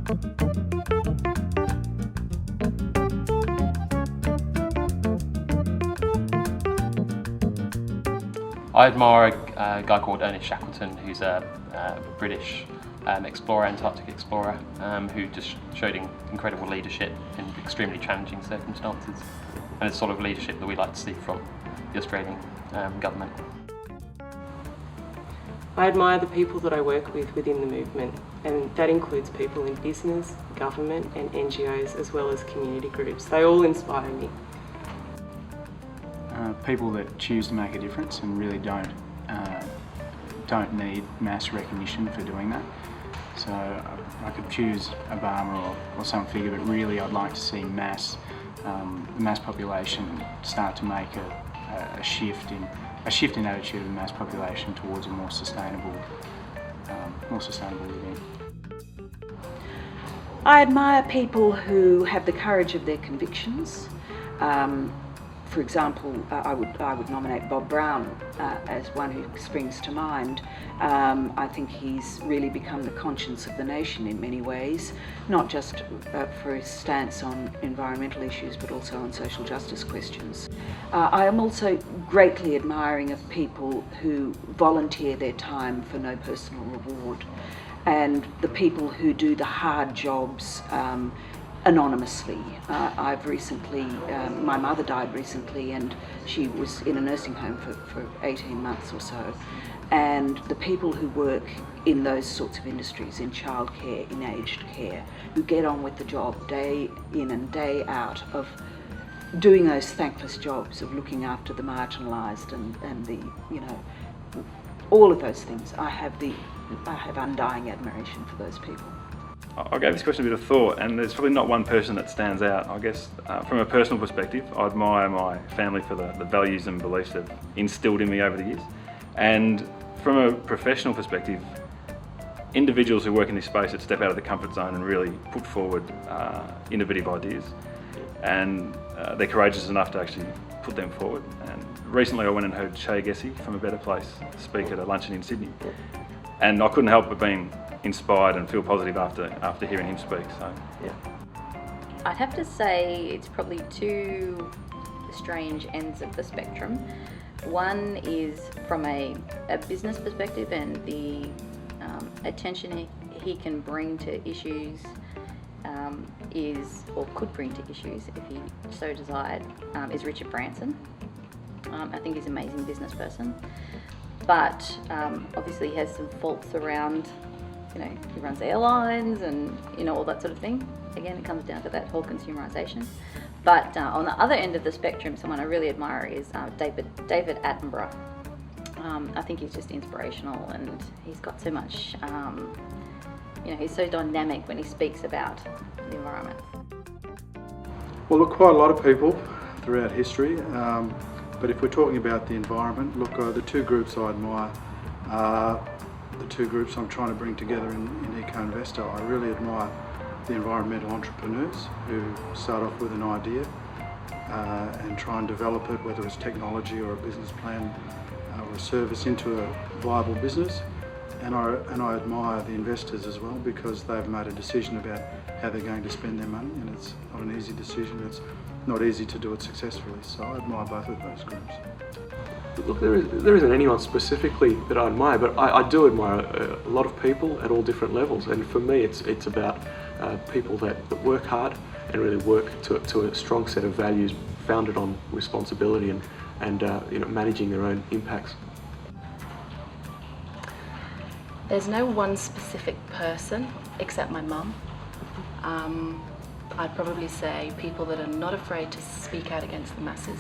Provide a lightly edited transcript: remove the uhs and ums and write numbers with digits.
I admire a guy called Ernest Shackleton, who's a British explorer, Antarctic explorer, who just showed incredible leadership in extremely challenging circumstances, and it's the sort of leadership that we like to see from the Australian government. I admire the people that I work with within the movement, and that includes people in business, government and NGOs, as well as community groups. They all inspire me. People that choose to make a difference and really don't need mass recognition for doing that. So I could choose Obama or some figure, but really I'd like to see the mass population start to make a shift in attitude of the mass population towards a more sustainable living. I admire people who have the courage of their convictions. For example, I would nominate Bob Brown as one who springs to mind. I think he's really become the conscience of the nation in many ways, not just for his stance on environmental issues, but also on social justice questions. I am also greatly admiring of people who volunteer their time for no personal reward, and the people who do the hard jobs anonymously. My mother died recently, and she was in a nursing home for 18 months or so. And the people who work in those sorts of industries, in childcare, in aged care, who get on with the job day in and day out of doing those thankless jobs of looking after the marginalised and the, all of those things. I have undying admiration for those people. I gave this question a bit of thought, and there's probably not one person that stands out. I guess from a personal perspective, I admire my family for the values and beliefs they've instilled in me over the years. And from a professional perspective, individuals who work in this space that step out of the comfort zone and really put forward innovative ideas, and they're courageous enough to actually put them forward. And recently I went and heard Shay Gessie from A Better Place speak at a luncheon in Sydney, and I couldn't help but being inspired and feel positive after hearing him speak. So yeah. I'd have to say it's probably two strange ends of the spectrum. One is from a business perspective, and the attention he can bring to issues could bring to issues if he so desired, is Richard Branson. I think he's an amazing business person, but obviously he has some faults around, he runs airlines and all that sort of thing. Again, it comes down to that whole consumerisation. But on the other end of the spectrum, someone I really admire is David Attenborough. I think he's just inspirational, and he's got so much, he's so dynamic when he speaks about the environment. Well, look, quite a lot of people throughout history, but if we're talking about the environment, look, the two groups I admire are the two groups I'm trying to bring together in Eco-Investor. I really admire the environmental entrepreneurs who start off with an idea and try and develop it, whether it's technology or a business plan or a service, into a viable business. And I admire the investors as well, because they've made a decision about how they're going to spend their money, and it's not an easy decision. It's not easy to do it successfully. So I admire both of those groups. Look, there isn't anyone specifically that I admire, but I do admire a lot of people at all different levels. And for me, it's about people that work hard and really work to a strong set of values founded on responsibility and managing their own impacts. There's no one specific person except my mum. I'd probably say people that are not afraid to speak out against the masses.